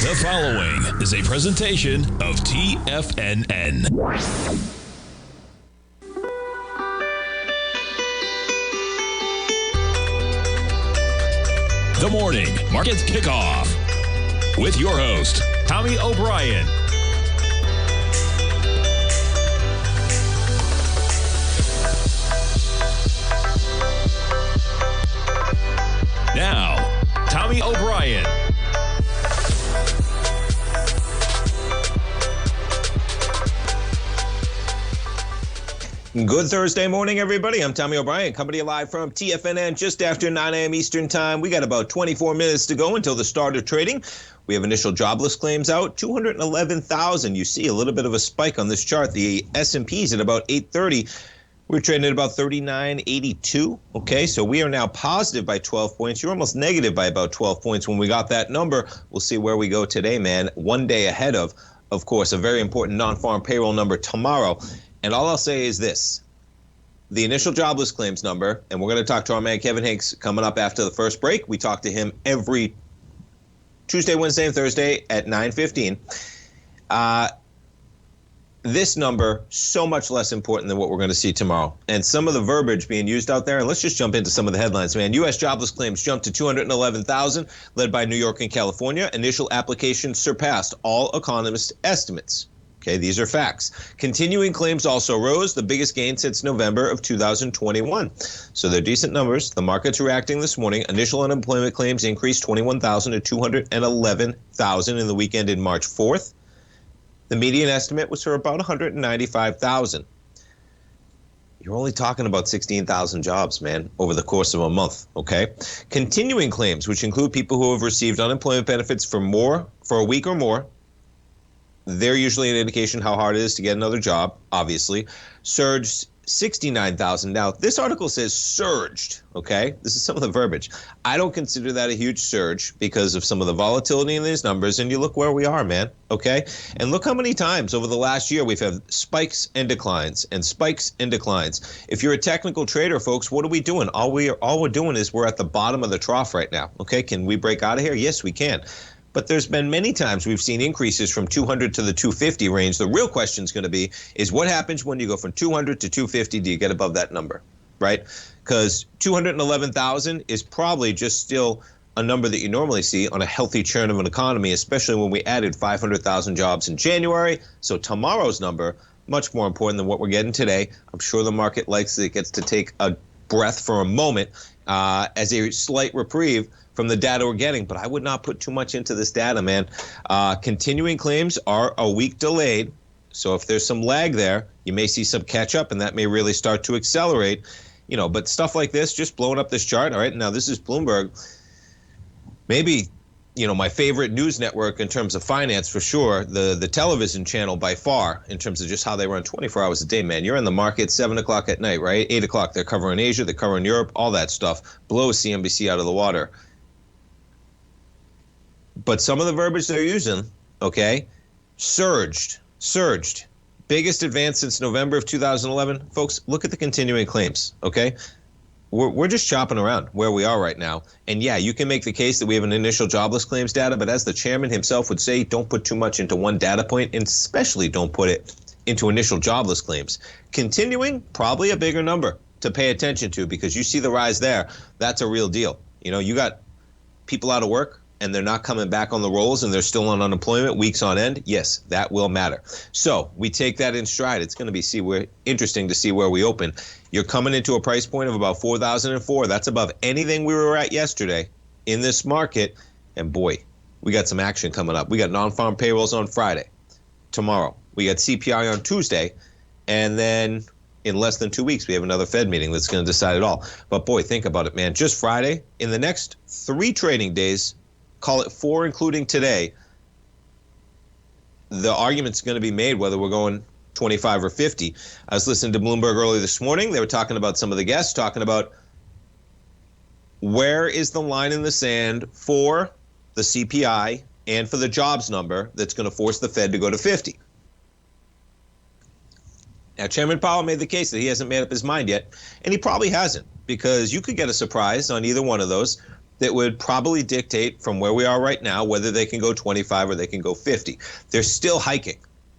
The following is a presentation of TFNN. The Morning Market Kickoff with your host, Tommy O'Brien. Now, Tommy O'Brien. Good Thursday morning, everybody. I'm Tommy O'Brien, coming to you live from TFNN just after 9 a.m. Eastern Time. We got about 24 minutes to go until the start of trading. We have initial jobless claims out, 211,000. You see a little bit of a spike on this chart. The S&P's at about 830. We're trading at about 39.82. Okay, so we are now positive by 12 points. You're almost negative by about 12 points when we got that number. We'll see where we go today, man. One day ahead of course, a very important non-farm payroll number tomorrow. And all I'll say is this. The initial jobless claims number, and we're going to talk to our man Kevin Hincks coming up after the first break. We talk to him every Tuesday, Wednesday, and Thursday at 9:15. This number, so much less important than what we're going to see tomorrow. And some of the verbiage being used out there, and let's just jump into some of the headlines, man. U.S. jobless claims jumped to 211,000, led by New York and California. Initial applications surpassed all economist estimates. Okay, these are facts. Continuing claims also rose, the biggest gain since November of 2021. So they're decent numbers. The market's reacting this morning. Initial unemployment claims increased 21,000 to 211,000 in the weekend in March 4th. The median estimate was for about 195,000. You're only talking about 16,000 jobs, man, over the course of a month, okay? Continuing claims, which include people who have received unemployment benefits for a week or more, they're usually an indication how hard it is to get another job, obviously, surged 69,000. Now, this article says surged, okay? This is some of the verbiage. I don't consider that a huge surge because of some of the volatility in these numbers, and you look where we are, man, okay? And look how many times over the last year we've had spikes and declines and spikes and declines. If you're a technical trader, folks, what are we doing? All we're doing is we're at the bottom of the trough right now, okay? Can we break out of here? Yes, we can. But there's been many times we've seen increases from 200 to the 250 range. The real question is going to be is what happens when you go from 200 to 250? Do you get above that number, right? Because 211,000 is probably just still a number that you normally see on a healthy churn of an economy, especially when we added 500,000 jobs in January. So tomorrow's number, much more important than what we're getting today. I'm sure the market likes it, gets to take a breath for a moment as a slight reprieve from the data we're getting, but I would not put too much into this data, man. Continuing claims are a week delayed, so if there's some lag there, you may see some catch up, and that may really start to accelerate. But stuff like this, just blowing up this chart. All right, now this is Bloomberg. Maybe, my favorite news network in terms of finance for sure, the television channel by far, in terms of just how they run 24 hours a day, man. You're in the market 7 o'clock at night, right? 8 o'clock, they're covering Asia, they're covering Europe, all that stuff. Blows CNBC out of the water. But some of the verbiage they're using, okay, surged. Biggest advance since November of 2011. Folks, look at the continuing claims, okay? We're just chopping around where we are right now. And yeah, you can make the case that we have an initial jobless claims data, but as the chairman himself would say, don't put too much into one data point, and especially don't put it into initial jobless claims. Continuing, probably a bigger number to pay attention to because you see the rise there. That's a real deal. You got people out of work, and they're not coming back on the rolls and they're still on unemployment weeks on end, yes, that will matter. So we take that in stride. It's going to be interesting to see where we open. You're coming into a price point of about 4,004. That's above anything we were at yesterday in this market. And boy, we got some action coming up. We got non-farm payrolls on Friday. Tomorrow, we got CPI on Tuesday. And then in less than 2 weeks, we have another Fed meeting that's going to decide it all. But boy, think about it, man. Just Friday, in the next 3 trading days, call it 4 including today, the argument's going to be made whether we're going 25 or 50. I was listening to Bloomberg early this morning. They were talking about some of the guests, talking about where is the line in the sand for the CPI and for the jobs number that's going to force the Fed to go to 50. Now, Chairman Powell made the case that he hasn't made up his mind yet, and he probably hasn't, because you could get a surprise on either one of those. that would probably dictate from where we are right now whether they can go 25 or they can go 50. They're still hiking,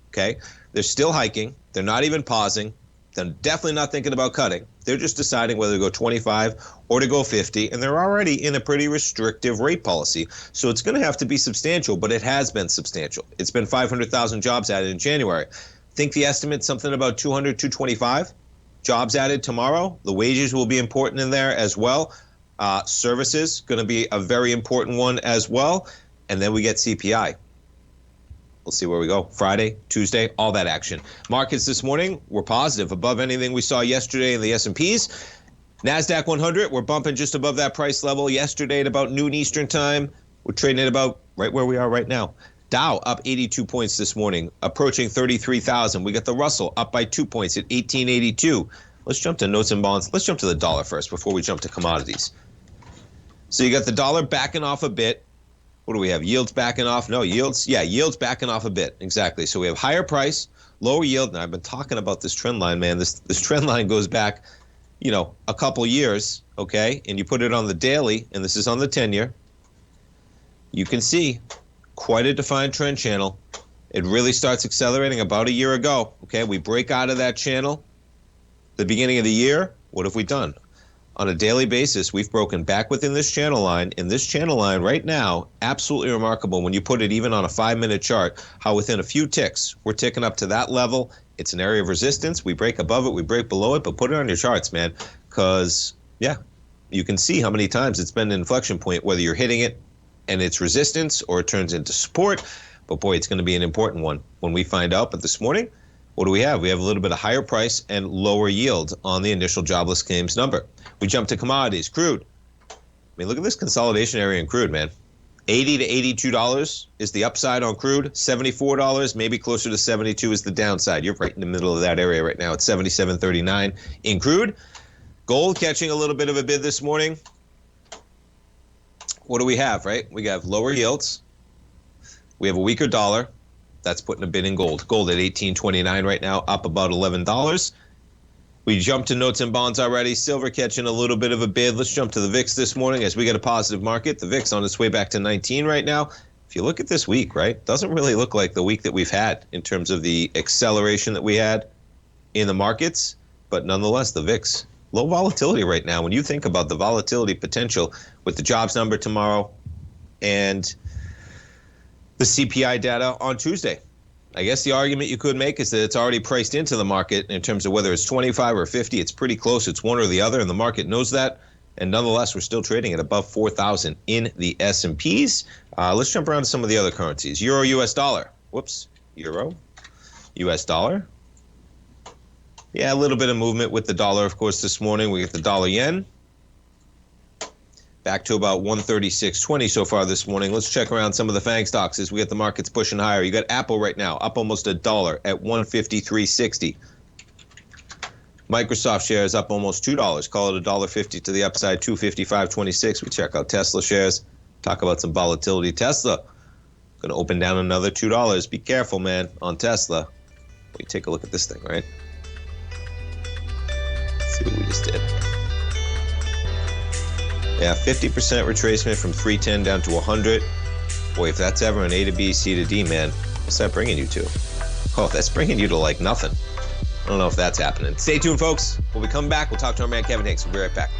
okay? They're still hiking. They're not even pausing. They're definitely not thinking about cutting. They're just deciding whether to go 25 or to go 50, and they're already in a pretty restrictive rate policy. So it's going to have to be substantial, but it has been substantial. It's been 500,000 jobs added in January. Think the estimate's something about 200, 225 jobs added tomorrow. The wages will be important in there as well. Services going to be a very important one as well. And then we get CPI. We'll see where we go. Friday, Tuesday, all that action. Markets this morning were positive, above anything we saw yesterday in the S&Ps. NASDAQ 100, we're bumping just above that price level. Yesterday at about noon Eastern time, we're trading at about right where we are right now. Dow up 82 points this morning, approaching 33,000. We got the Russell up by 2 points at 1882. Let's jump to notes and bonds. Let's jump to the dollar first before we jump to commodities. So you got the dollar backing off a bit. What do we have? Yields backing off? No, yields. Yeah, yields backing off a bit. Exactly. So we have higher price, lower yield. Now, I've been talking about this trend line, man. This trend line goes back, a couple years, okay? And you put it on the daily, and this is on the 10-year. You can see quite a defined trend channel. It really starts accelerating about a year ago, okay? We break out of that channel. The beginning of the year, what have we done? On a daily basis, we've broken back within this channel line. And this channel line right now, absolutely remarkable when you put it even on a 5-minute chart, how within a few ticks, we're ticking up to that level. It's an area of resistance. We break above it, we break below it, but put it on your charts, man, because, yeah, you can see how many times it's been an inflection point, whether you're hitting it and it's resistance or it turns into support. But, boy, it's going to be an important one when we find out. But this morning, what do we have? We have a little bit of higher price and lower yield on the initial jobless claims number. We jump to commodities. Crude. I mean, look at this consolidation area in crude, man. $80 to $82 is the upside on crude. $74, maybe closer to $72 is the downside. You're right in the middle of that area right now at $77.39 in crude. Gold catching a little bit of a bid this morning. What do we have, right? We have lower yields. We have a weaker dollar. That's putting a bid in gold. Gold at $18.29 right now, up about $11. We jumped to notes and bonds already. Silver catching a little bit of a bid. Let's jump to the VIX this morning as we get a positive market. The VIX on its way back to 19 right now. If you look at this week, right, doesn't really look like the week that we've had in terms of the acceleration that we had in the markets. But nonetheless, the VIX, low volatility right now. When you think about the volatility potential with the jobs number tomorrow and the CPI data on Tuesday. I guess the argument you could make is that it's already priced into the market in terms of whether it's 25 or 50. It's pretty close. It's one or the other, and the market knows that. And nonetheless, we're still trading at above 4,000 in the S&Ps. Let's jump around to some of the other currencies. Euro, U.S. dollar. Whoops. Euro, U.S. dollar. Yeah, a little bit of movement with the dollar, of course, this morning. We get the dollar yen. Back to about 136.20 so far this morning. Let's check around some of the FANG stocks as we get the markets pushing higher. You got Apple right now, up almost $1 at 153.60. Microsoft shares up almost $2. Call it $1.50 to the upside, 255.26. We check out Tesla shares. Talk about some volatility. Tesla going to open down another $2. Be careful, man, on Tesla. We take a look at this thing, right? Let's see what we just did. Yeah, 50% retracement from 310 down to 100. Boy, if that's ever an A to B, C to D, man, what's that bringing you to? Oh, that's bringing you to like nothing. I don't know if that's happening. Stay tuned, folks. When we come back, we'll talk to our man Kevin Hincks. We'll be right back.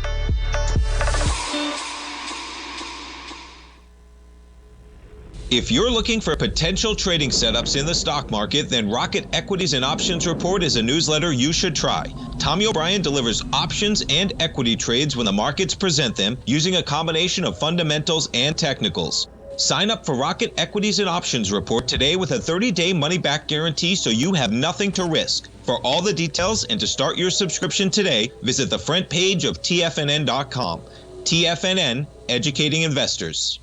If you're looking for potential trading setups in the stock market, then Rocket Equities and Options Report is a newsletter you should try. Tommy O'Brien delivers options and equity trades when the markets present them using a combination of fundamentals and technicals. Sign up for Rocket Equities and Options Report today with a 30-day money-back guarantee so you have nothing to risk. For all the details and to start your subscription today, visit the front page of TFNN.com. TFNN, educating investors.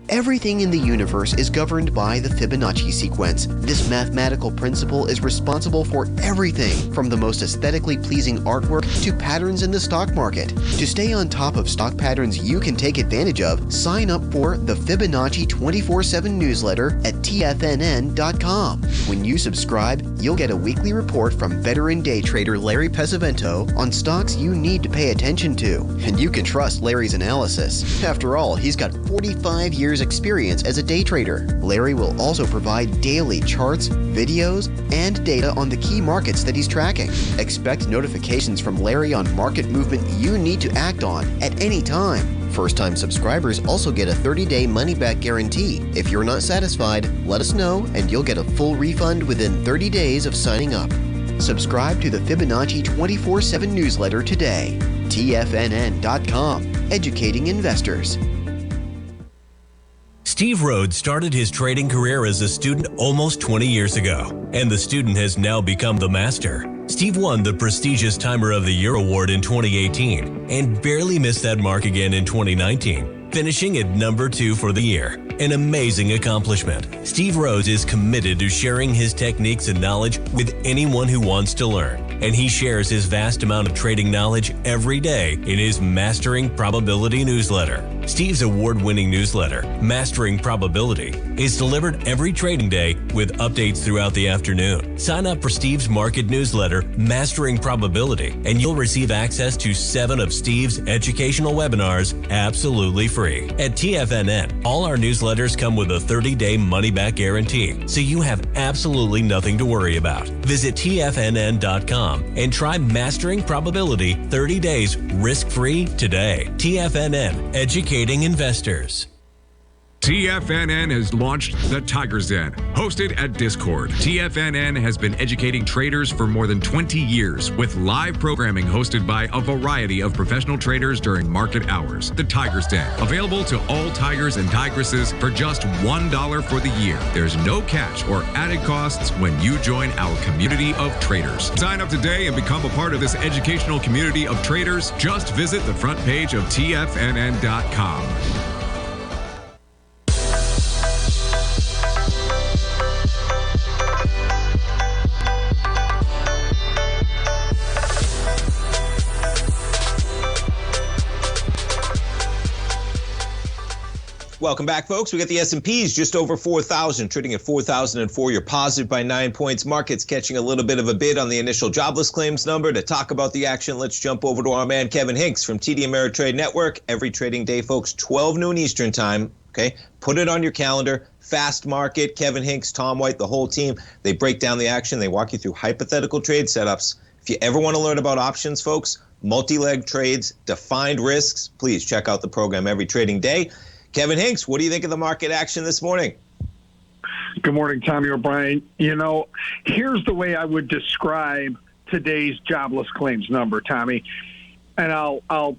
Everything in the universe is governed by the Fibonacci sequence. This mathematical principle is responsible for everything from the most aesthetically pleasing artwork to patterns in the stock market. To stay on top of stock patterns you can take advantage of, sign up for the Fibonacci 24/7 newsletter at TFNN.com. When you subscribe, you'll get a weekly report from veteran day trader Larry Pesavento on stocks you need to pay attention to. And you can trust Larry's analysis. After all, he's got 45 years experience as a day trader. Larry will also provide daily charts, videos, and data on the key markets that he's tracking. Expect notifications from Larry on market movement you need to act on at any time. First-time subscribers also get a 30-day money-back guarantee. If you're not satisfied, let us know and you'll get a full refund within 30 days of signing up. Subscribe to the Fibonacci 24/7 newsletter today. TFNN.com, educating investors. Steve Rhodes started his trading career as a student almost 20 years ago, and the student has now become the master. Steve won the prestigious Timer of the Year award in 2018 and barely missed that mark again in 2019, finishing at number 2 for the year. An amazing accomplishment. Steve Rhodes is committed to sharing his techniques and knowledge with anyone who wants to learn, and he shares his vast amount of trading knowledge every day in his Mastering Probability newsletter. Steve's award-winning newsletter, Mastering Probability, is delivered every trading day with updates throughout the afternoon. Sign up for Steve's market newsletter, Mastering Probability, and you'll receive access to 7 of Steve's educational webinars absolutely free. At TFNN, all our newsletters come with a 30-day money-back guarantee, so you have absolutely nothing to worry about. Visit TFNN.com and try Mastering Probability 30 days risk-free today. TFNN, educating investors. TFNN has launched the Tiger's Den, hosted at Discord. TFNN has been educating traders for more than 20 years with live programming hosted by a variety of professional traders during market hours. The Tiger's Den, available to all tigers and tigresses for just $1 for the year. There's no catch or added costs when you join our community of traders. Sign up today and become a part of this educational community of traders. Just visit the front page of TFNN.com. Welcome back, folks. We got the S&Ps just over 4,000, trading at 4,004. You're positive by 9 points. Markets catching a little bit of a bid on the initial jobless claims number. To talk about the action, let's jump over to our man Kevin Hincks from TD Ameritrade Network. Every trading day, folks, 12 noon Eastern time. Okay, put it on your calendar. Fast Market, Kevin Hincks, Tom White, the whole team. They break down the action. They walk you through hypothetical trade setups. If you ever want to learn about options, folks, multi-leg trades, defined risks, please check out the program every trading day. Kevin Hincks, what do you think of the market action this morning? Good morning, Tommy O'Brien. You know, here's the way I would describe today's jobless claims number, Tommy. And I'll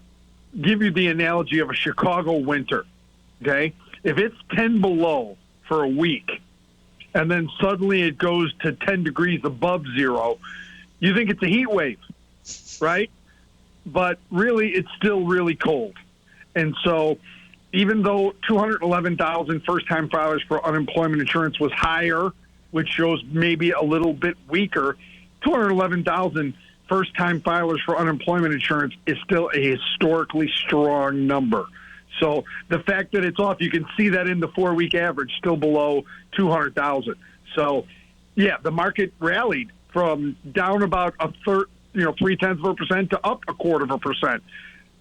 give you the analogy of a Chicago winter, okay? If it's 10 below for a week, and then suddenly it goes to 10 degrees above zero, you think it's a heat wave, right? But really, it's still really cold. And so even though 211,000 first-time filers for unemployment insurance was higher, which shows maybe a little bit weaker, 211,000 first-time filers for unemployment insurance is still a historically strong number. So the fact that it's off, you can see that in the 4-week average, still below 200,000. So, yeah, the market rallied from down about 0.3% to up 0.25%.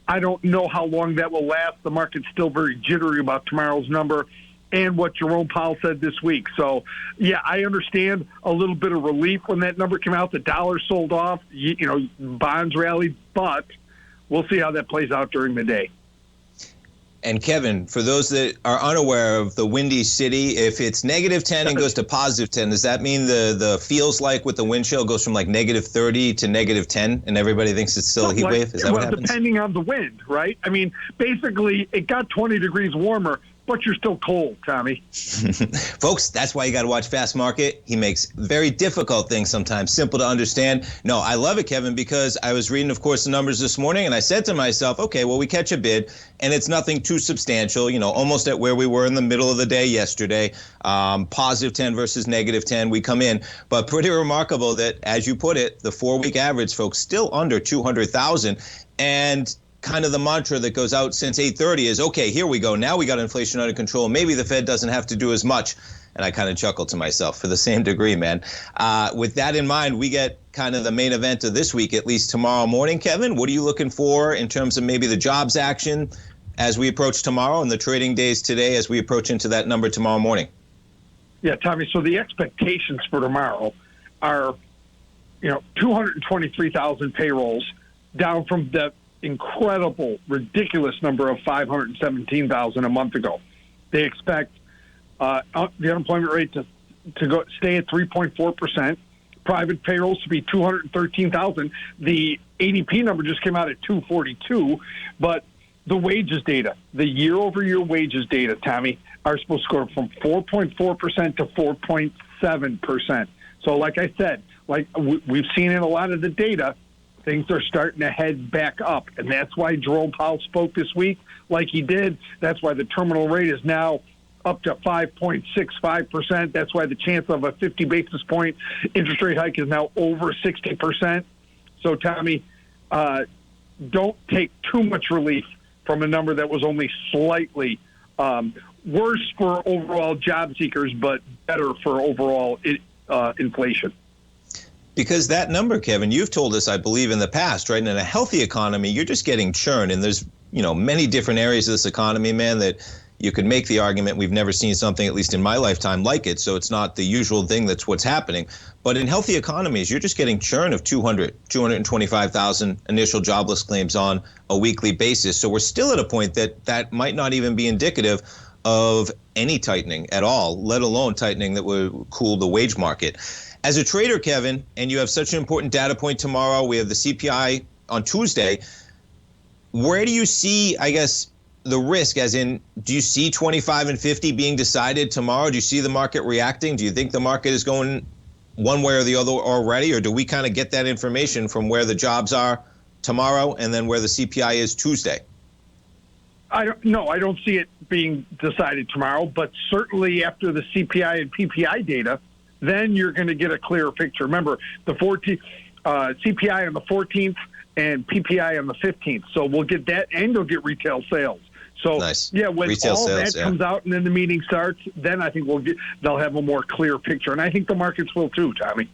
I don't know how long that will last. The market's still very jittery about tomorrow's number and what Jerome Powell said this week. So, yeah, I understand a little bit of relief when that number came out. The dollar sold off, bonds rallied, but we'll see how that plays out during the day. And Kevin, for those that are unaware of the Windy City, if it's -10 and goes to +10, does that mean the feels like with the wind chill goes from like -30 to -10 and everybody thinks it's still a heat wave? Is that what happens? Depending on the wind, right? I mean, basically it got 20 degrees warmer, but you're still cold, Tommy. Folks, that's why you got to watch Fast Market. He makes very difficult things sometimes simple to understand. No, I love it, Kevin, because I was reading, of course, the numbers this morning, and I said to myself, okay, well, we catch a bid, and it's nothing too substantial, almost at where we were in the middle of the day yesterday, positive 10 versus negative 10. We come in, but pretty remarkable that, as you put it, the 4-week average, folks, still under 200,000. And kind of the mantra that goes out since 8:30 is, okay, here we go. Now we got inflation under control. Maybe the Fed doesn't have to do as much. And I kind of chuckled to myself for the same degree, man. With that in mind, we get kind of the main event of this week, at least tomorrow morning. Kevin, what are you looking for in terms of maybe the jobs action as we approach tomorrow and the trading days today as we approach into that number tomorrow morning? Yeah, Tommy, so the expectations for tomorrow are, 223,000 payrolls, down from the incredible, ridiculous number of 517,000 a month ago. They expect the unemployment rate to stay at 3.4%. Private payrolls to be 213,000. The ADP number just came out at 242, but the wages data, the year-over-year wages data, Tommy, are supposed to go from 4.4% to 4.7%. So, like I said, like we've seen in a lot of the data, things are starting to head back up, and that's why Jerome Powell spoke this week like he did. That's why the terminal rate is now up to 5.65%. That's why the chance of a 50 basis point interest rate hike is now over 60%. So, Tommy, don't take too much relief from a number that was only slightly worse for overall job seekers, but better for overall inflation. Because that number, Kevin, you've told us, I believe, in the past, right? In a healthy economy, you're just getting churn. And there's, many different areas of this economy, man, that you could make the argument we've never seen something, at least in my lifetime, like it. So it's not the usual thing that's what's happening. But in healthy economies, you're just getting churn of 225,000 initial jobless claims on a weekly basis. So we're still at a point that might not even be indicative of any tightening at all, let alone tightening that would cool the wage market. As a trader, Kevin, and you have such an important data point tomorrow, we have the CPI on Tuesday. Where do you see, I guess, the risk, as in, do you see 25 and 50 being decided tomorrow? Do you see the market reacting? Do you think the market is going one way or the other already? Or do we kind of get that information from where the jobs are tomorrow and then where the CPI is Tuesday? I don't see it being decided tomorrow, but certainly after the CPI and PPI data, then you're going to get a clearer picture. Remember, the CPI on the 14th and PPI on the 15th. So we'll get that, and you'll get retail sales. So, nice. Yeah, when retail all sales, that comes out and then the meeting starts, then I think they'll have a more clear picture. And I think the markets will too, Tommy.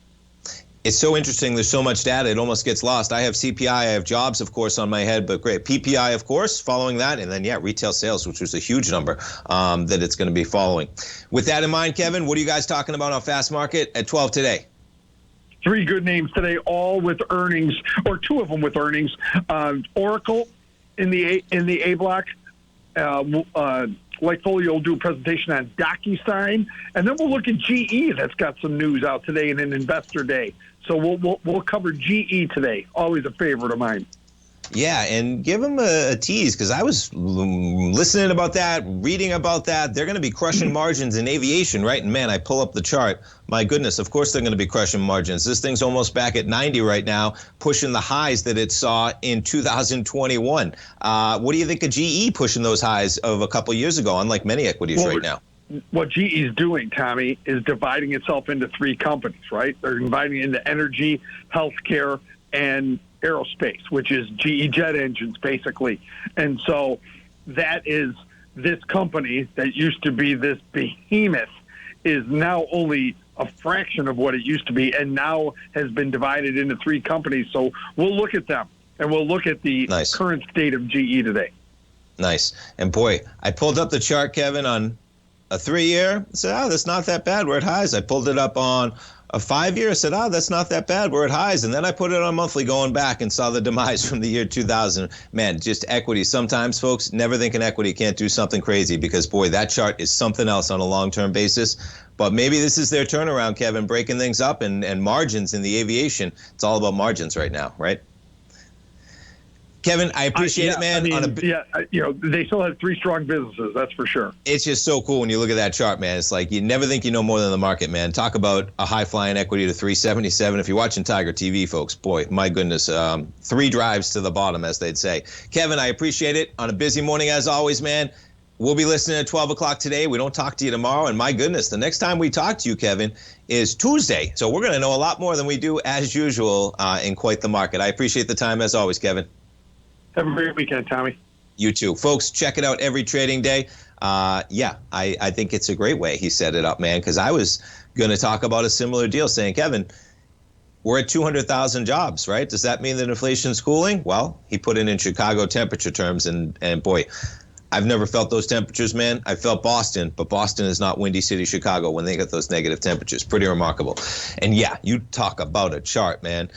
It's so interesting. There's so much data. It almost gets lost. I have CPI. I have jobs, of course, on my head, but great. PPI, of course, following that. And then, retail sales, which was a huge number that it's going to be following. With that in mind, Kevin, what are you guys talking about on Fast Market at 12 today? 3 good names today, all with earnings, or 2 of them with earnings. Oracle in the A block. Like Foley will do a presentation on DocuSign, and then we'll look at GE. That's got some news out today in an investor day. So we'll cover GE today. Always a favorite of mine. Yeah, and give them a tease, because I was listening about that, reading about that. They're going to be crushing margins in aviation, right? And man, I pull up the chart. My goodness, of course they're going to be crushing margins. This thing's almost back at 90 right now, pushing the highs that it saw in 2021. What do you think of GE pushing those highs of a couple years ago, unlike many equities right now? What GE is doing, Tommy, is dividing itself into 3 companies, right? They're dividing into energy, healthcare, and aerospace, which is GE jet engines, basically. And so that is this company that used to be this behemoth is now only a fraction of what it used to be, and now has been divided into 3 companies. So we'll look at them, and we'll look at the current state of GE today. Nice. And boy, I pulled up the chart, Kevin, on a 3-year. I said, that's not that bad. We're at highs. I pulled it up on a 5-year. I said, that's not that bad. We're at highs. And then I put it on monthly going back and saw the demise from the year 2000. Man, just equity. Sometimes, folks, never think an equity can't do something crazy, because, boy, that chart is something else on a long-term basis. But maybe this is their turnaround, Kevin, breaking things up and margins in the aviation. It's all about margins right now, right? Kevin, I appreciate it, man. They still have three strong businesses, that's for sure. It's just so cool when you look at that chart, man. It's like you never think you know more than the market, man. Talk about a high-flying equity to 377. If you're watching Tiger TV, folks, boy, my goodness, 3 drives to the bottom, as they'd say. Kevin, I appreciate it. On a busy morning, as always, man. We'll be listening at 12 o'clock today. We don't talk to you tomorrow. And my goodness, the next time we talk to you, Kevin, is Tuesday. So we're going to know a lot more than we do, as usual, in Quite the Market. I appreciate the time, as always, Kevin. Have a great weekend, Tommy. You too. Folks, check it out every trading day. I think it's a great way he set it up, man, because I was going to talk about a similar deal, saying, Kevin, we're at 200,000 jobs, right? Does that mean that inflation's cooling? Well, he put it in Chicago temperature terms, and boy, I've never felt those temperatures, man. I felt Boston, but Boston is not Windy City, Chicago when they get those negative temperatures. Pretty remarkable. And yeah, you talk about a chart, man.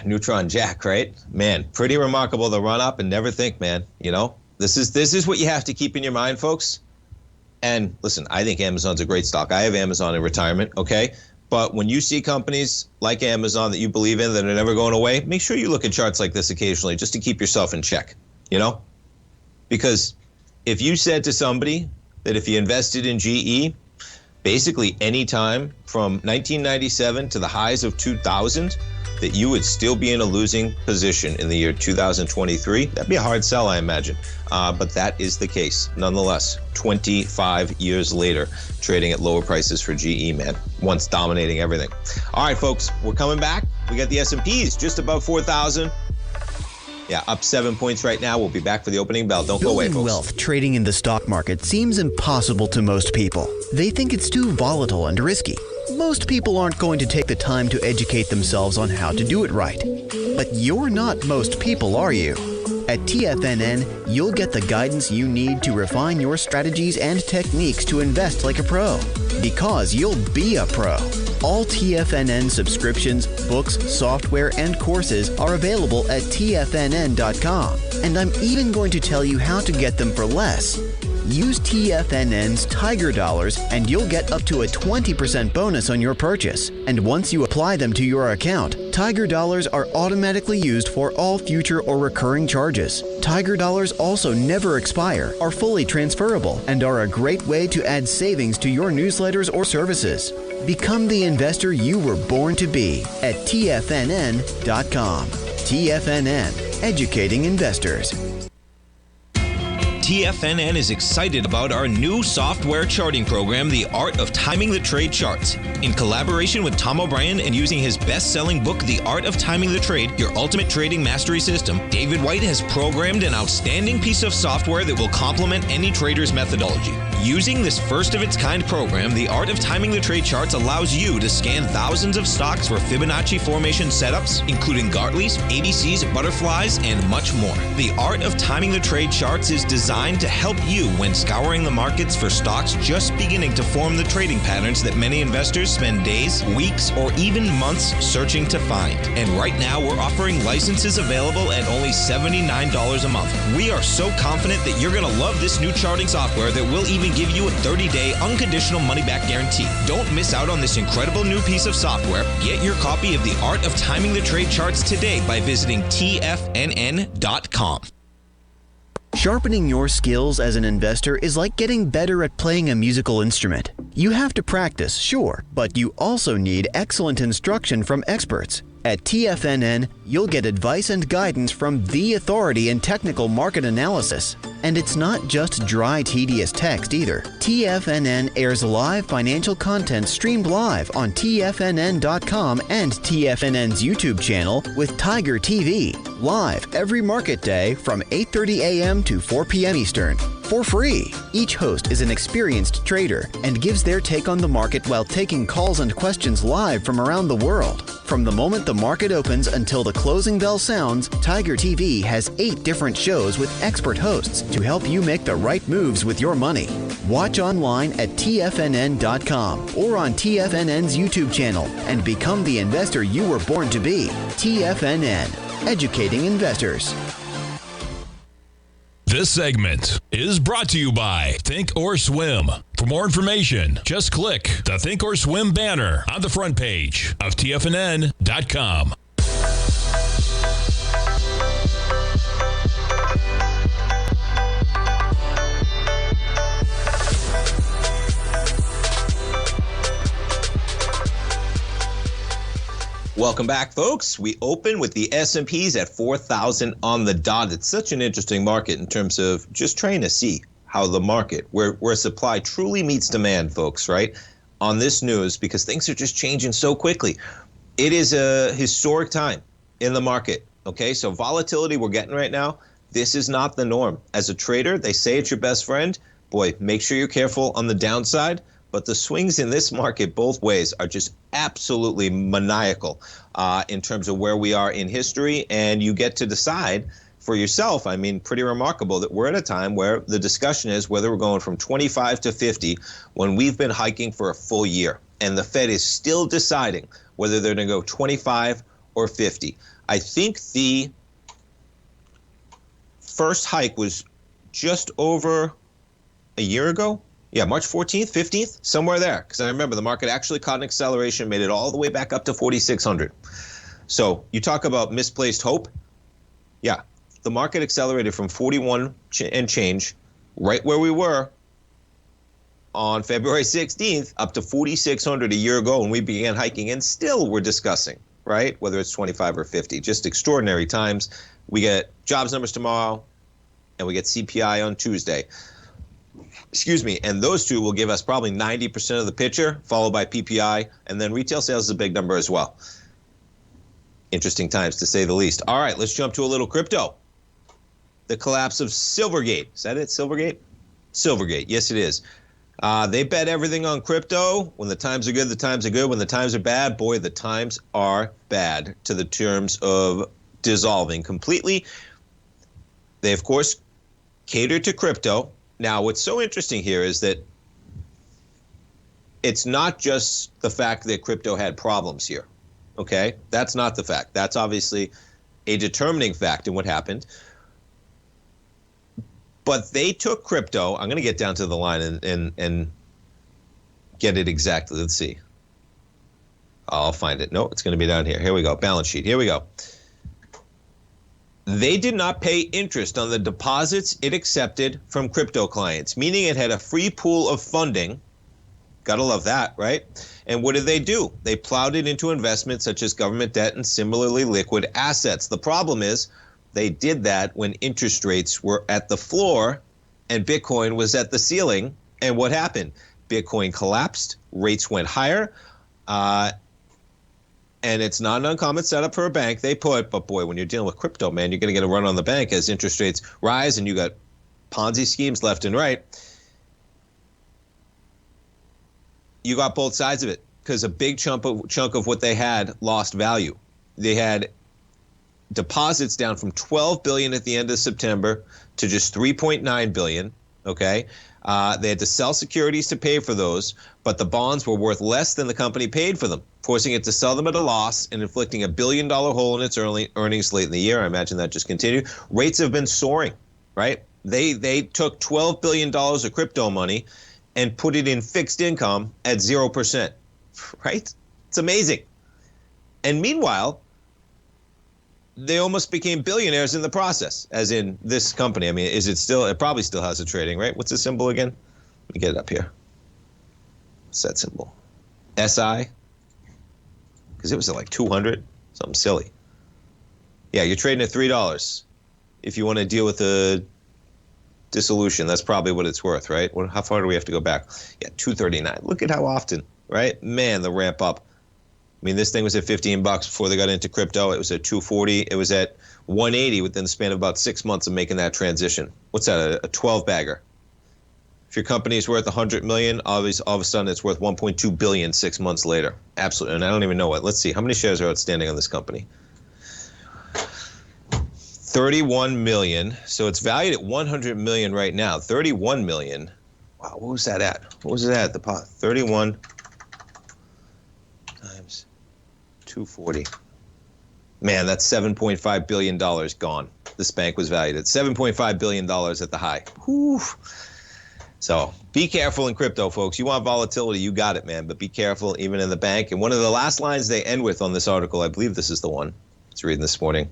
Neutron Jack, right? Man, pretty remarkable, the run up, and never think, man, this is what you have to keep in your mind, folks. And listen, I think Amazon's a great stock. I have Amazon in retirement, okay? But when you see companies like Amazon that you believe in that are never going away, make sure you look at charts like this occasionally just to keep yourself in check, Because if you said to somebody that if you invested in GE, basically any time from 1997 to the highs of 2000, that you would still be in a losing position in the year 2023, that'd be a hard sell, I imagine. But that is the case. Nonetheless, 25 years later, trading at lower prices for GE, man, once dominating everything. All right, folks, we're coming back. We got the S&Ps just above 4,000. Yeah, up 7 points right now. We'll be back for the opening bell. Don't go away, folks. Building wealth trading in the stock market seems impossible to most people. They think it's too volatile and risky. Most people aren't going to take the time to educate themselves on how to do it right. But you're not most people, are you? At TFNN, you'll get the guidance you need to refine your strategies and techniques to invest like a pro. Because you'll be a pro. All TFNN subscriptions, books, software, and courses are available at TFNN.com. And I'm even going to tell you how to get them for less. Use TFNN's Tiger Dollars and you'll get up to a 20% bonus on your purchase. And once you apply them to your account, Tiger Dollars are automatically used for all future or recurring charges. Tiger Dollars also never expire, are fully transferable, and are a great way to add savings to your newsletters or services. Become the investor you were born to be at TFNN.com. TFNN, educating investors. TFNN is excited about our new software charting program, The Art of Timing the Trade Charts. In collaboration with Tom O'Brien and using his best-selling book, The Art of Timing the Trade, Your Ultimate Trading Mastery System, David White has programmed an outstanding piece of software that will complement any trader's methodology. Using this first-of-its-kind program, The Art of Timing the Trade Charts allows you to scan thousands of stocks for Fibonacci formation setups, including Gartleys, ABCs, butterflies, and much more. The Art of Timing the Trade Charts is designed to help you when scouring the markets for stocks just beginning to form the trading patterns that many investors spend days, weeks, or even months searching to find. And right now, we're offering licenses available at only $79 a month. We are so confident that you're going to love this new charting software that will even give you a 30-day unconditional money-back guarantee. Don't miss out on this incredible new piece of software. Get your copy of The Art of Timing the Trade Charts today by visiting TFNN.com. Sharpening your skills as an investor is like getting better at playing a musical instrument. You have to practice, sure, but you also need excellent instruction from experts. At TFNN, you'll get advice and guidance from the authority in technical market analysis. And it's not just dry, tedious text either. TFNN airs live financial content streamed live on TFNN.com and TFNN's YouTube channel with Tiger TV, live every market day from 8:30 a.m. to 4 p.m. Eastern. For free. Each host is an experienced trader and gives their take on the market while taking calls and questions live from around the world. From the moment the market opens until the closing bell sounds, Tiger TV has 8 different shows with expert hosts to help you make the right moves with your money. Watch online at TFNN.com or on TFNN's YouTube channel and become the investor you were born to be. TFNN, educating investors. This segment is brought to you by Thinkorswim. For more information, just click the Thinkorswim banner on the front page of TFNN.com. Welcome back, folks. We open with the S&Ps at 4,000 on the dot. It's such an interesting market in terms of just trying to see how the market, where supply truly meets demand, folks, right, on this news, because things are just changing so quickly. It is a historic time in the market, okay? So volatility we're getting right now, this is not the norm. As a trader, they say it's your best friend. Boy, make sure you're careful on the downside. But the swings in this market both ways are just absolutely maniacal in terms of where we are in history. And you get to decide for yourself. I mean, pretty remarkable that we're at a time where the discussion is whether we're going from 25 to 50 when we've been hiking for a full year. And the Fed is still deciding whether they're going to go 25 or 50. I think the first hike was just over a year ago. Yeah, March 14th, 15th, somewhere there. Because I remember the market actually caught an acceleration, made it all the way back up to 4,600. So you talk about misplaced hope. Yeah, the market accelerated from 41 and change, right where we were on February 16th, up to 4,600 a year ago when we began hiking. And still we're discussing, right, whether it's 25 or 50. Just extraordinary times. We get jobs numbers tomorrow, and we get CPI on Tuesday. Excuse me, and those two will give us probably 90% of the picture, followed by PPI, and then retail sales is a big number as well. Interesting times, to say the least. All right, let's jump to a little crypto. The collapse of Silvergate. Is that it, Silvergate? Silvergate, yes it is. They bet everything on crypto. When the times are good, the times are good. When the times are bad, boy, the times are bad to the terms of dissolving completely. They, of course, cater to crypto. Now, what's so interesting here is that it's not just the fact that crypto had problems here, okay? That's not the fact. That's obviously a determining fact in what happened. But they took crypto. I'm going to get down to the line and get it exactly. Let's see. I'll find it. No, it's going to be down here. Here we go. Balance sheet. Here we go. They did not pay interest on the deposits it accepted from crypto clients, meaning it had a free pool of funding. Gotta love that, right? And what did they do? They plowed it into investments such as government debt and similarly liquid assets. The problem is they did that when interest rates were at the floor and Bitcoin was at the ceiling. And what happened? Bitcoin collapsed, rates went higher, and it's not an uncommon setup for a bank. They put, but boy, when you're dealing with crypto, man, you're going to get a run on the bank as interest rates rise and you got Ponzi schemes left and right. You got both sides of it because a big chunk of what they had lost value. They had deposits down from $12 billion at the end of September to just $3.9 billion, okay? They had to sell securities to pay for those, but the bonds were worth less than the company paid for them, forcing it to sell them at a loss and inflicting $1 billion hole in its earnings late in the year. I imagine that just continued. Rates have been soaring, right? They took $12 billion of crypto money and put it in fixed income at 0%, right? It's amazing. And meanwhile, they almost became billionaires in the process, as in this company. I mean, is it still, it probably still has a trading, right? What's the symbol again? Let me get it up here. What's that symbol? SI? Because it was at like 200, something silly. Yeah, you're trading at $3. If you want to deal with the dissolution, that's probably what it's worth, right? How far do we have to go back? Yeah, 239. Look at how often, right? Man, the ramp up. I mean, this thing was at $15 before they got into crypto. It was at $240. It was at $180 within the span of about 6 months of making that transition. What's that? A 12-bagger. If your company is worth $100 million, all of a sudden it's worth $1.2 billion 6 months later. Absolutely. And I don't even know what. Let's see. How many shares are outstanding on this company? 31 million. So it's valued at 100 million right now. 31 million. Wow. What was that at? What was it at the pot? 31 times 240. Man, that's $7.5 billion gone. This bank was valued at $7.5 billion at the high. Whew. So be careful in crypto, folks. You want volatility, you got it, man. But be careful even in the bank. And one of the last lines they end with on this article, I believe this is the one I was reading this morning.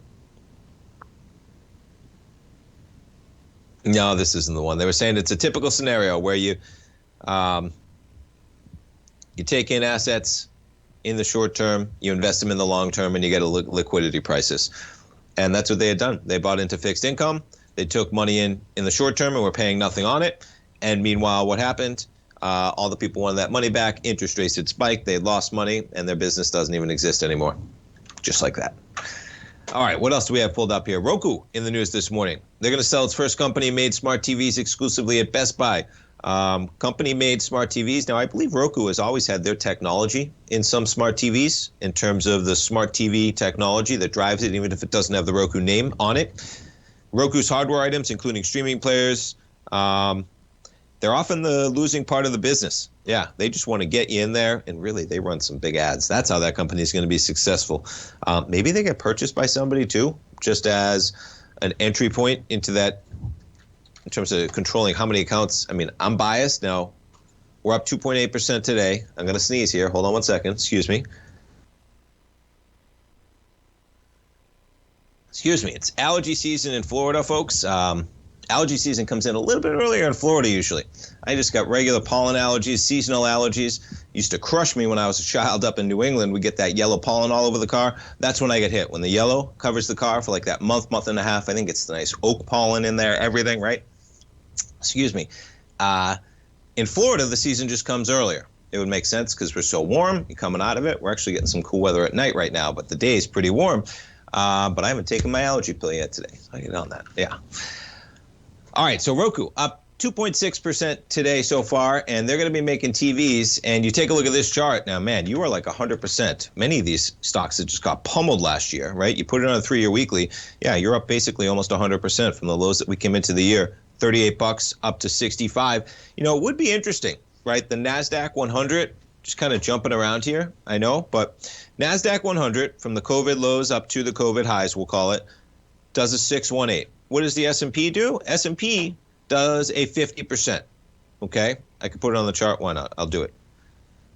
No, this isn't the one. They were saying it's a typical scenario where you take in assets in the short term, you invest them in the long term, and you get a liquidity crisis. And that's what they had done. They bought into fixed income. They took money in the short term and were paying nothing on it. And meanwhile, what happened? All the people wanted that money back. Interest rates had spiked. They had lost money, and their business doesn't even exist anymore. Just like that. All right, what else do we have pulled up here? Roku in the news this morning. They're going to sell its first company-made smart TVs exclusively at Best Buy. Company-made smart TVs. Now, I believe Roku has always had their technology in some smart TVs in terms of the smart TV technology that drives it, even if it doesn't have the Roku name on it. Roku's hardware items, including streaming players, they're often the losing part of the business. Yeah, they just want to get you in there, and really, they run some big ads. That's how that company is going to be successful. Maybe they get purchased by somebody, too, just as an entry point into that in terms of controlling how many accounts. I mean, I'm biased. Now, we're up 2.8% today. I'm going to sneeze here. Hold on one second. Excuse me. It's allergy season in Florida, folks. Allergy season comes in a little bit earlier in Florida usually. I just got regular pollen allergies, seasonal allergies. Used to crush me when I was a child up in New England. We get that yellow pollen all over the car. That's when I get hit. When the yellow covers the car for like that month and a half. I think it's the nice oak pollen in there, everything, right? Excuse me. In Florida, the season just comes earlier. It would make sense because we're so warm. You're coming out of it. We're actually getting some cool weather at night right now, but the day is pretty warm. But I haven't taken my allergy pill yet today. So I get on that. Yeah. All right, so Roku up 2.6% today so far, and they're going to be making TVs. And you take a look at this chart. Now, man, you are like 100%. Many of these stocks that just got pummeled last year, right? You put it on a 3-year weekly. Yeah, you're up basically almost 100% from the lows that we came into the year. $38 up to 65. You know, it would be interesting, right? The NASDAQ 100 just kind of jumping around here, I know. But NASDAQ 100 from the COVID lows up to the COVID highs, we'll call it, does a 618. What does the S&P do? S&P does a 50%, okay? I could put it on the chart. Why not? I'll do it.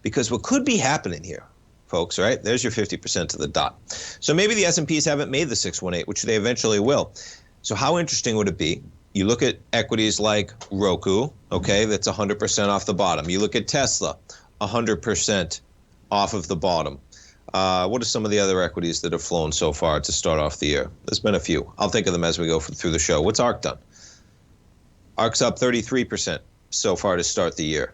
Because what could be happening here, folks, right? There's your 50% to the dot. So maybe the S&Ps haven't made the 618, which they eventually will. So how interesting would it be? You look at equities like Roku, okay? That's 100% off the bottom. You look at Tesla, 100% off of the bottom. What are some of the other equities that have flown so far to start off the year? There's been a few. I'll think of them as we go through the show. What's ARK done? ARK's up 33% so far to start the year.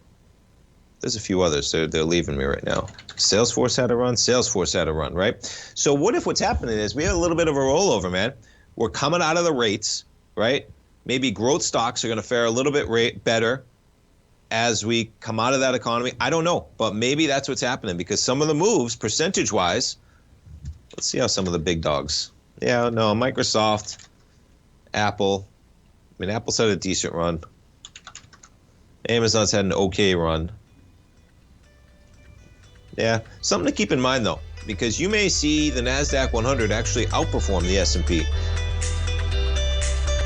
There's a few others. They're leaving me right now. Salesforce had a run, right? So what if what's happening is we have a little bit of a rollover, man. We're coming out of the rates, right? Maybe growth stocks are going to fare a little bit better as we come out of that economy. I don't know, but maybe that's what's happening because some of the moves, percentage-wise, let's see how some of the big dogs. Yeah, no, Microsoft, Apple. I mean, Apple's had a decent run. Amazon's had an okay run. Yeah, something to keep in mind, though, because you may see the NASDAQ 100 actually outperform the S&P,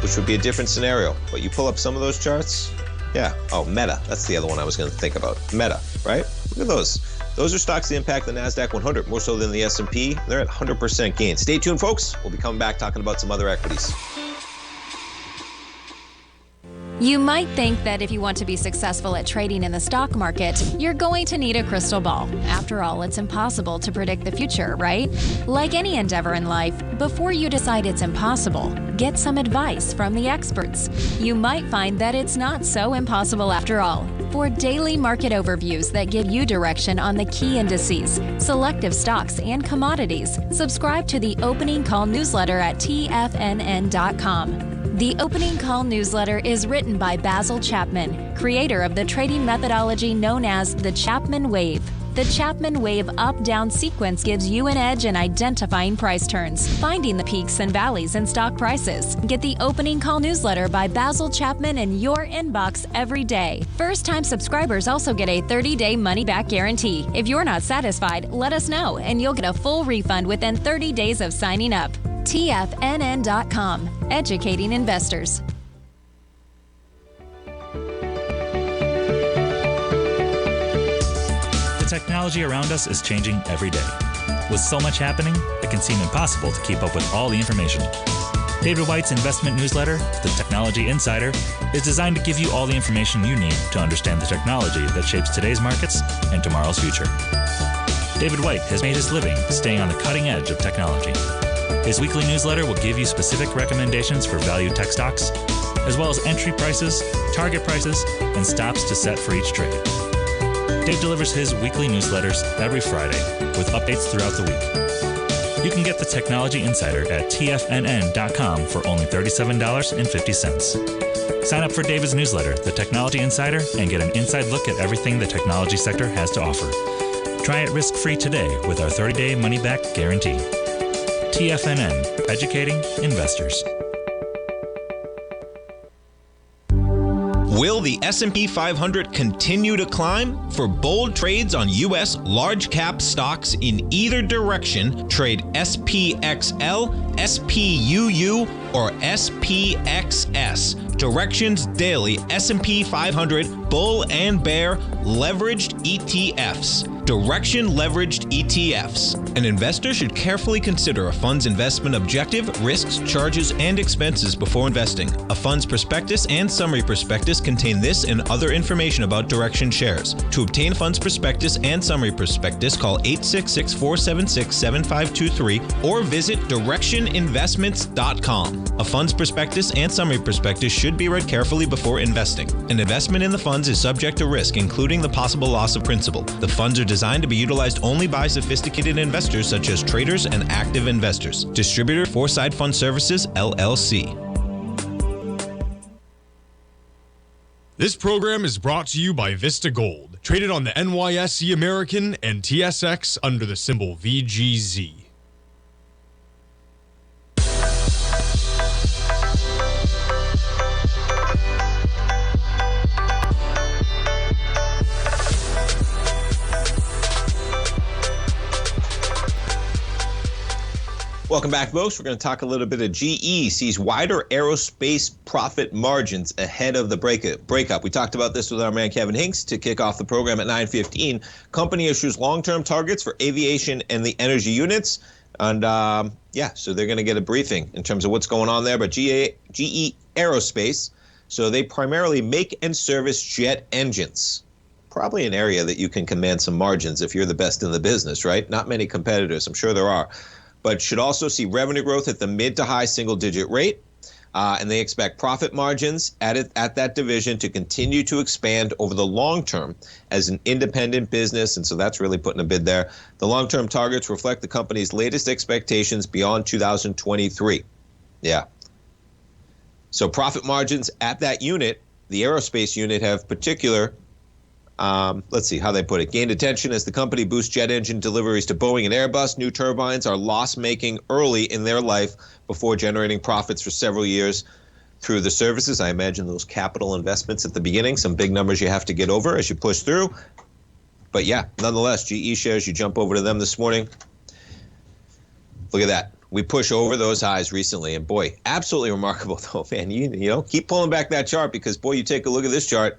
which would be a different scenario. But you pull up some of those charts. Yeah. Oh, Meta. That's the other one I was going to think about. Meta, right? Look at those. Those are stocks that impact the NASDAQ 100 more so than the S&P. They're at 100% gain. Stay tuned, folks. We'll be coming back talking about some other equities. You might think that if you want to be successful at trading in the stock market, you're going to need a crystal ball. After all, it's impossible to predict the future, right? Like any endeavor in life, before you decide it's impossible, get some advice from the experts. You might find that it's not so impossible after all. For daily market overviews that give you direction on the key indices, selective stocks, and commodities, subscribe to the Opening Call newsletter at TFNN.com. The Opening Call newsletter is written by Basil Chapman, creator of the trading methodology known as the Chapman Wave. The Chapman Wave up-down sequence gives you an edge in identifying price turns, finding the peaks and valleys in stock prices. Get the Opening Call newsletter by Basil Chapman in your inbox every day. First-time subscribers also get a 30-day money-back guarantee. If you're not satisfied, let us know, and you'll get a full refund within 30 days of signing up. TFNN.com, educating investors. The technology around us is changing every day. With so much happening, it can seem impossible to keep up with all the information. David White's investment newsletter, The Technology Insider, is designed to give you all the information you need to understand the technology that shapes today's markets and tomorrow's future. David White has made his living staying on the cutting edge of technology. His weekly newsletter will give you specific recommendations for value tech stocks, as well as entry prices, target prices, and stops to set for each trade. Dave delivers his weekly newsletters every Friday with updates throughout the week. You can get the Technology Insider at TFNN.com for only $37.50. Sign up for David's newsletter, The Technology Insider, and get an inside look at everything the technology sector has to offer. Try it risk-free today with our 30-day money-back guarantee. TFNN, educating investors. Will the S&P 500 continue to climb? For bold trades on U.S. large-cap stocks in either direction, trade SPXL, SPUU, or SPXS. Directions Daily S&P 500 Bull and Bear Leveraged ETFs. Direction Leveraged ETFs. An investor should carefully consider a fund's investment objective, risks, charges, and expenses before investing. A fund's prospectus and summary prospectus contain this and other information about Direction shares. To obtain a fund's prospectus and summary prospectus, call 866-476-7523 or visit directioninvestments.com. A fund's prospectus and summary prospectus should be read carefully before investing. An investment in the funds is subject to risk, including the possible loss of principal. The funds are designed to be utilized only by sophisticated investors such as traders and active investors. Distributor Foreside Fund Services, LLC. This program is brought to you by Vista Gold, traded on the NYSE American and TSX under the symbol VGZ. Welcome back, folks. We're going to talk a little bit of GE sees wider aerospace profit margins ahead of the breakup. We talked about this with our man Kevin Hincks to kick off the program at 9:15. Company issues long-term targets for aviation and the energy units. And so they're going to get a briefing in terms of what's going on there. But GE Aerospace, so they primarily make and service jet engines. Probably an area that you can command some margins if you're the best in the business, right? Not many competitors. I'm sure there are. But should also see revenue growth at the mid to high single-digit rate. And they expect profit margins at that division to continue to expand over the long term as an independent business. And so that's really putting a bid there. The long-term targets reflect the company's latest expectations beyond 2023. Yeah. So profit margins at that unit, the aerospace unit, have particular let's see how they put it. Gained attention as the company boosts jet engine deliveries to Boeing and Airbus. New turbines are loss-making early in their life before generating profits for several years through the services. I imagine those capital investments at the beginning, some big numbers you have to get over as you push through. But yeah, nonetheless, GE shares, you jump over to them this morning. Look at that. We push over those highs recently, and boy, absolutely remarkable though, man. You know, keep pulling back that chart because, boy, you take a look at this chart.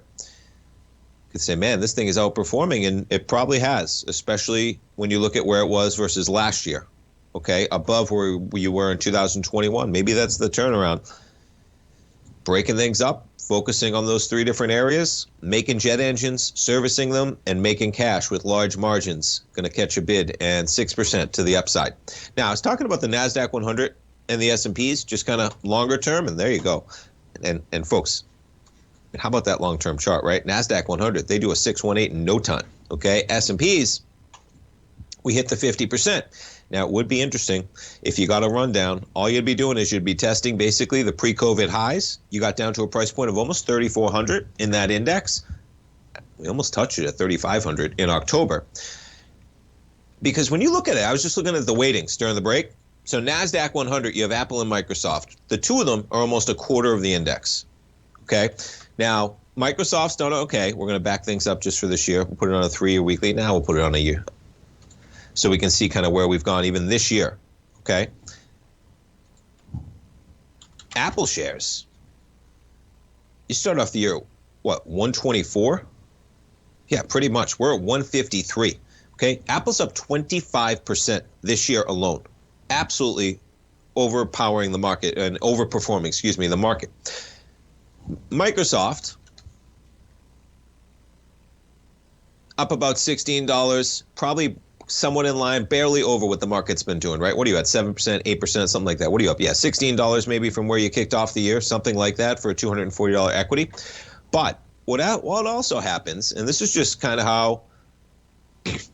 Could say, man, this thing is outperforming, and it probably has, especially when you look at where it was versus last year, okay, above where you were in 2021. Maybe that's the turnaround. Breaking things up, focusing on those three different areas, making jet engines, servicing them, and making cash with large margins. Going to catch a bid, and 6% to the upside. Now, I was talking about the NASDAQ 100 and the S&Ps, just kind of longer term, and there you go. And folks, how about that long-term chart, right? NASDAQ 100, they do a 618 in no time, okay? S&Ps, we hit the 50%. Now, it would be interesting if you got a rundown. All you'd be doing is you'd be testing basically the pre-COVID highs. You got down to a price point of almost 3,400 in that index. We almost touched it at 3,500 in October. Because when you look at it, I was just looking at the weightings during the break. So NASDAQ 100, you have Apple and Microsoft. The two of them are almost a quarter of the index, okay? Now, Microsoft's done okay. We're going to back things up just for this year. We'll put it on a 3-year weekly. Now we'll put it on a year. So we can see kind of where we've gone even this year, okay? Apple shares. You start off the year, what, 124? Yeah, pretty much. We're at 153, okay? Apple's up 25% this year alone. Absolutely overpowering the market and overperforming, the market. Microsoft, up about $16, probably somewhat in line, barely over what the market's been doing, right? What are you at, 7%, 8%, something like that? What are you up? Yeah, $16 maybe from where you kicked off the year, something like that for a $240 equity. But what also happens, and this is just kind of how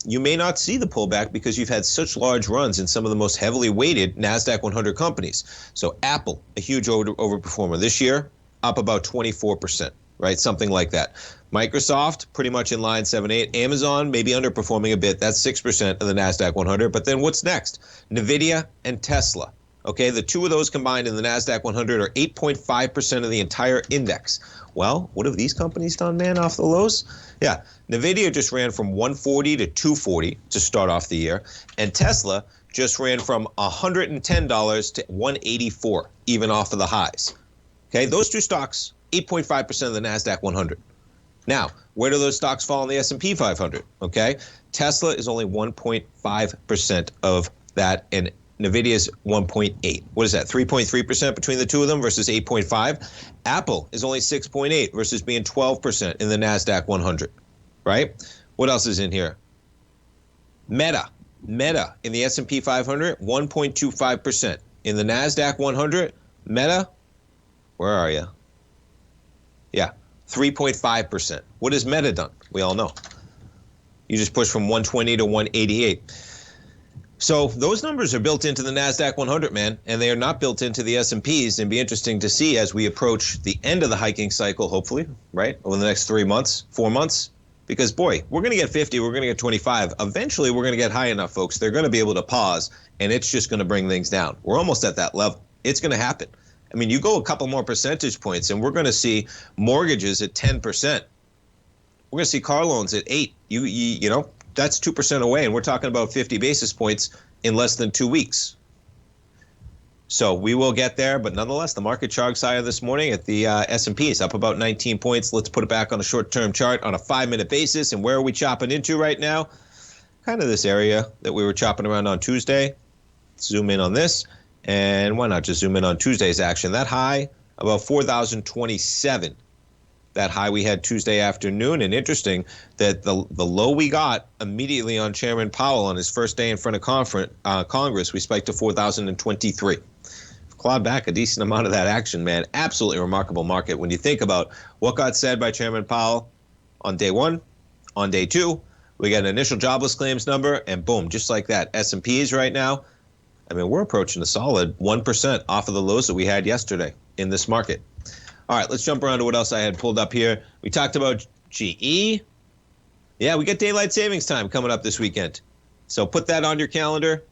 you may not see the pullback because you've had such large runs in some of the most heavily weighted NASDAQ 100 companies. So Apple, a huge overperformer this year, up about 24%, right? Something like that. Microsoft, pretty much in line, 7-8. Amazon, maybe underperforming a bit. That's 6% of the NASDAQ 100. But then what's next? NVIDIA and Tesla. Okay, the two of those combined in the NASDAQ 100 are 8.5% of the entire index. Well, what have these companies done, man, off the lows? Yeah, NVIDIA just ran from 140 to 240 to start off the year. And Tesla just ran from $110 to 184, even off of the highs. Okay, those two stocks, 8.5% of the NASDAQ 100. Now, where do those stocks fall in the S&P 500? Okay, Tesla is only 1.5% of that, and NVIDIA's 1.8. What is that, 3.3% between the two of them versus 8.5? Apple is only 6.8 versus being 12% in the NASDAQ 100, right? What else is in here? Meta in the S&P 500, 1.25%. In the NASDAQ 100, Meta, where are you? Yeah, 3.5%. What has Meta done? We all know. You just push from 120 to 188. So those numbers are built into the NASDAQ 100, man, and they are not built into the S&Ps. And be interesting to see as we approach the end of the hiking cycle, hopefully, right, over the next 3 months, 4 months. Because, boy, we're going to get 50, we're going to get 25. Eventually, we're going to get high enough, folks. They're going to be able to pause, and it's just going to bring things down. We're almost at that level. It's going to happen. I mean, you go a couple more percentage points, and we're going to see mortgages at 10%. We're going to see car loans at 8%. You know, that's 2% away, and we're talking about 50 basis points in less than 2 weeks. So we will get there, but nonetheless, the market chugs higher this morning at the S&P is up about 19 points. Let's put it back on a short-term chart on a 5-minute basis, and where are we chopping into right now? Kind of this area that we were chopping around on Tuesday. Let's zoom in on this. And why not just zoom in on Tuesday's action? That high, about 4,027. That high we had Tuesday afternoon. And interesting that the low we got immediately on Chairman Powell on his first day in front of Congress, we spiked to 4,023. Clawed back a decent amount of that action, man. Absolutely remarkable market. When you think about what got said by Chairman Powell on day one, on day two, we got an initial jobless claims number, and boom, just like that. S&Ps right now, I mean, we're approaching a solid 1% off of the lows that we had yesterday in this market. All right, let's jump around to what else I had pulled up here. We talked about GE. Yeah, we got daylight savings time coming up this weekend. So put that on your calendar.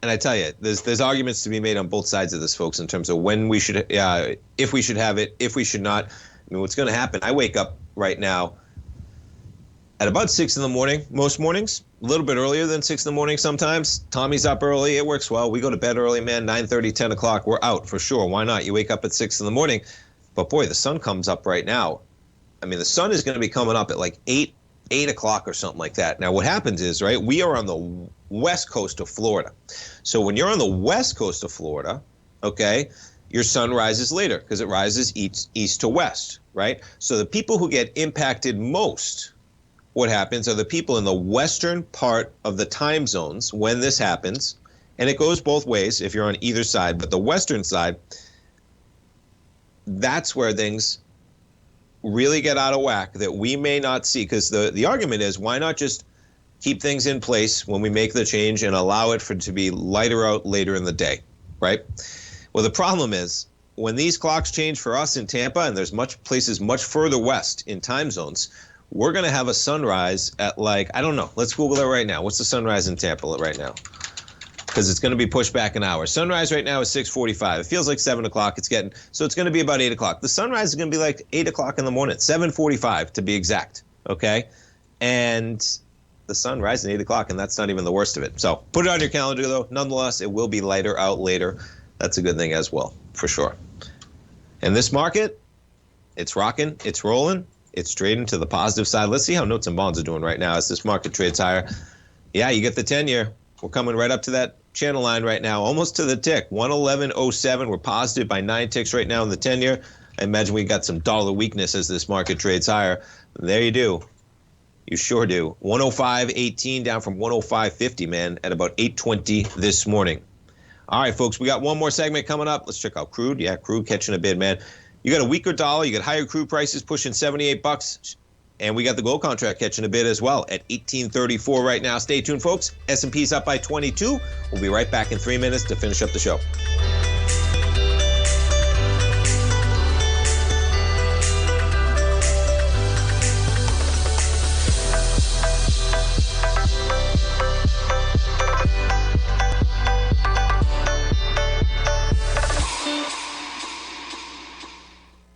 And I tell you, there's arguments to be made on both sides of this, folks, in terms of when we should, if we should have it, if we should not. I mean, what's going to happen? I wake up right now at about 6 in the morning, most mornings, a little bit earlier than 6 in the morning sometimes. Tommy's up early. It works well. We go to bed early, man, 9:30, 10 o'clock. We're out for sure. Why not? You wake up at 6 in the morning. But, boy, the sun comes up right now. I mean, the sun is going to be coming up at like 8 o'clock or something like that. Now, what happens is, right, we are on the west coast of Florida. So when you're on the west coast of Florida, okay, your sun rises later because it rises east to west, right? So the people who get impacted most, what happens are the people in the western part of the time zones when this happens, and it goes both ways if you're on either side, but the western side, that's where things really get out of whack that we may not see, because the argument is, why not just keep things in place when we make the change and allow it to be lighter out later in the day, right? Well, the problem is when these clocks change for us in Tampa, and there's places much further west in time zones, we're going to have a sunrise at like, I don't know, let's Google it right now. What's the sunrise in Tampa right now? Because it's going to be pushed back an hour. Sunrise right now is 6:45. It feels like 7 o'clock. So it's going to be about 8 o'clock. The sunrise is going to be like 8 o'clock in the morning, 7:45 to be exact, okay? And the sun rises at 8 o'clock, and that's not even the worst of it. So put it on your calendar, though. Nonetheless, it will be lighter out later. That's a good thing as well, for sure. And this market, it's rocking, it's rolling, it's trading to the positive side. Let's see how notes and bonds are doing right now as this market trades higher. Yeah, you get the 10-year. We're coming right up to that channel line right now, almost to the tick, 111.07. We're positive by 9 ticks right now in the 10-year. I imagine we got some dollar weakness as this market trades higher. There you do. You sure do. 105.18 down from 105.50, man, at about 8:20 this morning. All right, folks, we got one more segment coming up. Let's check out crude. Yeah, crude catching a bid, man. You got a weaker dollar. You got higher crude prices pushing $78. And we got the gold contract catching a bid as well at 1834 right now. Stay tuned, folks. S&P's up by 22. We'll be right back in 3 minutes to finish up the show.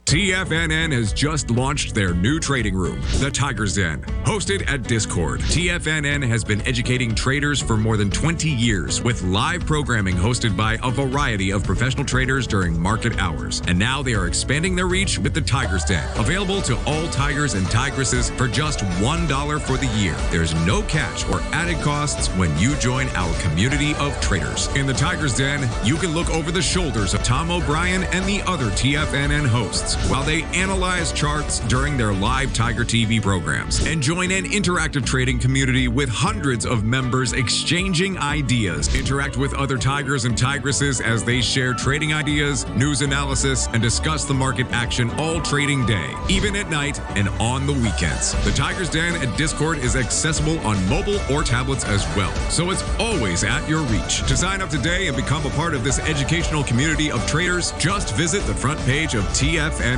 TFNN has just launched their new trading room, the Tiger's Den. Hosted at Discord, TFNN has been educating traders for more than 20 years with live programming hosted by a variety of professional traders during market hours. And now they are expanding their reach with the Tiger's Den, available to all tigers and tigresses for just $1 for the year. There's no catch or added costs when you join our community of traders. In the Tiger's Den, you can look over the shoulders of Tom O'Brien and the other TFNN hosts while they analyze charts during their live Tiger TV programs, and join an interactive trading community with hundreds of members exchanging ideas. Interact with other tigers and tigresses as they share trading ideas, news analysis, and discuss the market action all trading day, even at night and on the weekends. The Tiger's Den at Discord is accessible on mobile or tablets as well, so it's always at your reach. To sign up today and become a part of this educational community of traders, just visit the front page of TFNN.com.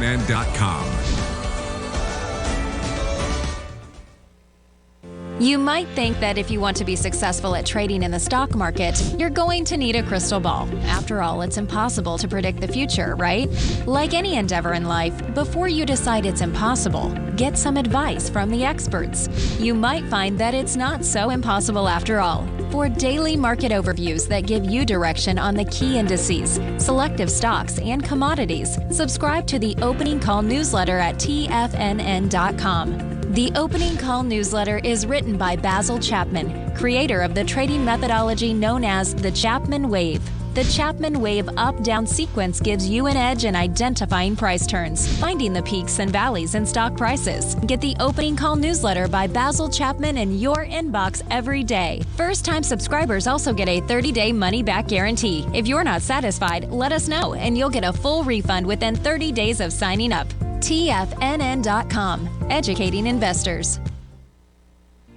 You might think that if you want to be successful at trading in the stock market, you're going to need a crystal ball. After all, it's impossible to predict the future, right? Like any endeavor in life, before you decide it's impossible, get some advice from the experts. You might find that it's not so impossible after all. For daily market overviews that give you direction on the key indices, selective stocks, and commodities, subscribe to the Opening Call newsletter at TFNN.com. The Opening Call newsletter is written by Basil Chapman, creator of the trading methodology known as the Chapman Wave. The Chapman Wave up-down sequence gives you an edge in identifying price turns, finding the peaks and valleys in stock prices. Get the Opening Call newsletter by Basil Chapman in your inbox every day. First-time subscribers also get a 30-day money-back guarantee. If you're not satisfied, let us know, and you'll get a full refund within 30 days of signing up. TFNN.com, educating investors.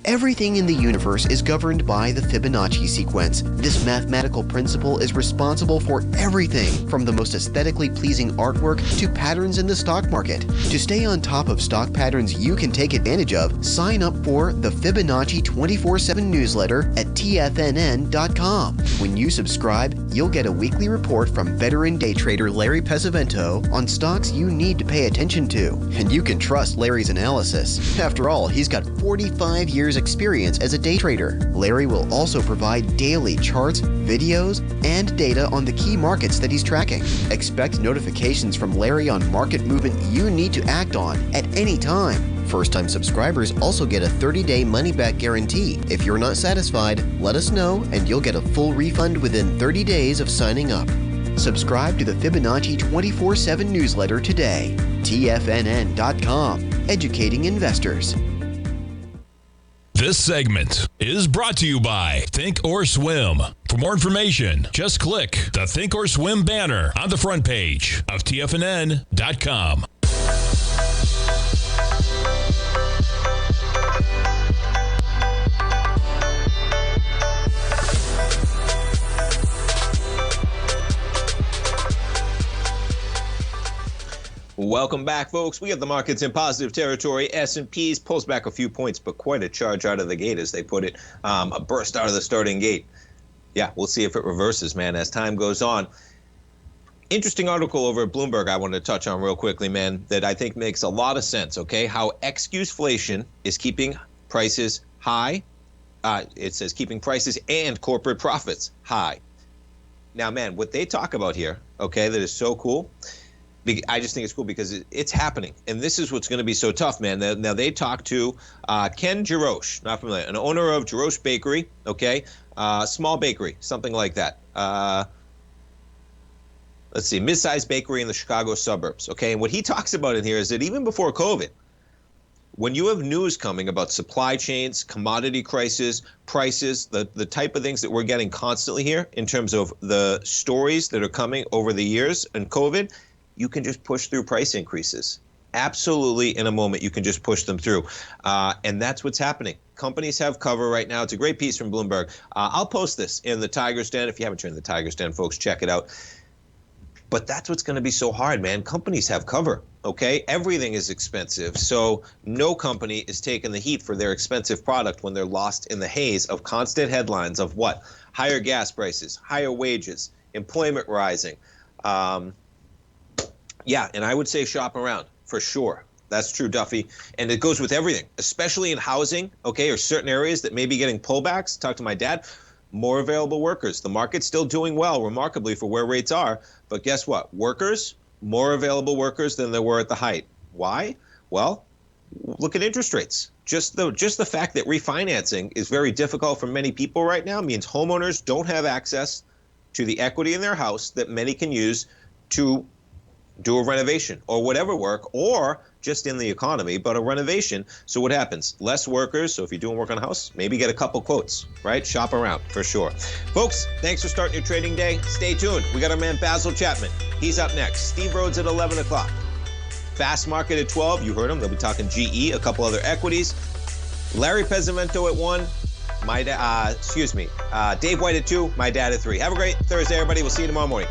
Everything in the universe is governed by the Fibonacci sequence. This mathematical principle is responsible for everything from the most aesthetically pleasing artwork to patterns in the stock market. To stay on top of stock patterns you can take advantage of, sign up for the Fibonacci 24/7 newsletter at TFNN.com. When you subscribe, you'll get a weekly report from veteran day trader Larry Pesavento on stocks you need to pay attention to. And you can trust Larry's analysis. After all, he's got 45 years experience as a day trader. Larry will also provide daily charts, videos, and data on the key markets that he's tracking. Expect notifications from Larry on market movement you need to act on at any time. First-time subscribers also get a 30-day money-back guarantee. If you're not satisfied, let us know and you'll get a full refund within 30 days of signing up. Subscribe to the Fibonacci 24/7 newsletter today. TFNN.com, educating investors. This segment is brought to you by Thinkorswim. For more information, just click the Thinkorswim banner on the front page of TFNN.com. Welcome back, folks. We have the markets in positive territory. S&P's pulls back a few points, but quite a charge out of the gate, as they put it. A burst out of the starting gate. Yeah, we'll see if it reverses, man, as time goes on. Interesting article over at Bloomberg I wanted to touch on real quickly, man, that I think makes a lot of sense, okay? How excuseflation is keeping prices high. It says keeping prices and corporate profits high. Now, man, what they talk about here, okay, that is so cool. I just think it's cool because it's happening. And this is what's going to be so tough, man. Now, they talked to Ken Jarosh, not familiar, an owner of Jarosh Bakery, okay? Small bakery, something like that. Let's see, mid-sized bakery in the Chicago suburbs, okay? And what he talks about in here is that even before COVID, when you have news coming about supply chains, commodity prices, the type of things that we're getting constantly here in terms of the stories that are coming over the years and COVID, you can just push through price increases. Absolutely, in a moment, you can just push them through. And that's what's happening. Companies have cover right now. It's a great piece from Bloomberg. I'll post this in the Tiger's Den. If you haven't joined the Tiger's Den, folks, check it out. But that's what's going to be so hard, man. Companies have cover, okay? Everything is expensive. So no company is taking the heat for their expensive product when they're lost in the haze of constant headlines of what? Higher gas prices, higher wages, employment rising. Yeah, and I would say shop around for sure. That's true, Duffy. And it goes with everything, especially in housing, okay, or certain areas that may be getting pullbacks. Talk to my dad. More available workers. The market's still doing well, remarkably, for where rates are. But guess what? Workers, more available workers than there were at the height. Why? Well, look at interest rates. Just the fact that refinancing is very difficult for many people right now means homeowners don't have access to the equity in their house that many can use to do a renovation or whatever work, or just in the economy, but a renovation. So what happens? Less workers. So if you're doing work on a house, maybe get a couple quotes, right? Shop around for sure. Folks, thanks for starting your trading day. Stay tuned. We got our man Basil Chapman. He's up next. Steve Rhodes at 11 o'clock. Fast Market at 12. You heard him. They'll be talking GE, a couple other equities. Larry Pesavento at 1. Dave White at 2. My dad at 3. Have a great Thursday, everybody. We'll see you tomorrow morning.